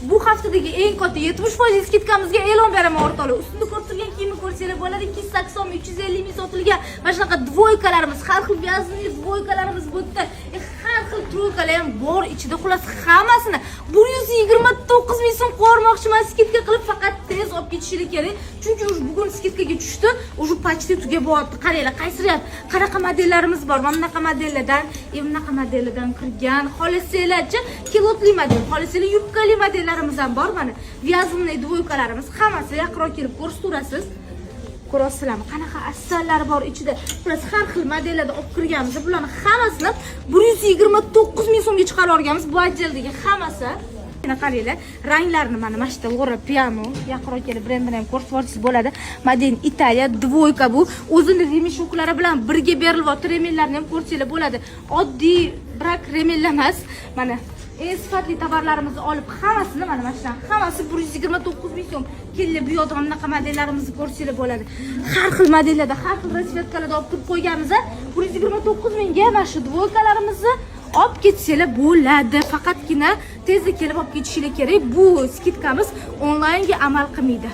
bu haftadagi eng katta 70% skidkamizga e'lon beraman o'rtoqlar. Ustida ko'rib turgan kiyimni ko'rsanglar bo'ladi, 280 ming, 350 ming sotilgan mana shunaqa dvoykalarimiz, har xil vyaznli dvoykalarimiz bu yerda. Har xil troykalar ham bor ichida. Xullas hammasini 129 ming so'm qo'rmoqchiman skidka qilib, faqat tez olib ketishingiz kerak. Chunki bugun skidkaga tushdi, уже почти tugab bo'lyapti. Qaranglar, qaysiriyat, qanaqa modellarimiz bor. Mana bunaqa modellardan, bunaqa modellardan kirgan, xolisanglarchi, kilotli model, xolisanglar yubkali modellarimiz ham bor. Mana vyazmli dvoykalarimiz hammasi yaqinroq kelib ko'rsaturasiz. Ko'rasizlarmi? Qanaqa asallari bor ichida. Biz har xil modellarda olib kirganmiz. Bularni hammasini 129 ming so'mga chiqarib olganmiz. Bu ajaldagi hammasi. Mana qaranglar, ranglarini mana mana shu Lora Piano yaqinroq kelib brendini ham ko'rsatib olsangiz bo'ladi. Made in Italia dvoyka bu. O'zini remishoklari bilan birga berilyapti. Remellarni ham ko'rsanglar bo'ladi. Oddiy brak remellar emas. Mana eng sifatli tovarlarimizni olib hammasini mana shunaqa hammasi 129 ming so'm. Kelib bu yoqda bunaqa modellarimizni ko'rsanglar bo'ladi. Har xil modellarda, har xil rasvetkalarda olib turib qo'yganmiz. 129 mingga mana shu dvoykalarimizni olib ketsanglar bo'ladi. Faqatgina tezda kelib olib ketishingiz kerak. Bu skidkamiz onlaynga amal qilmaydi.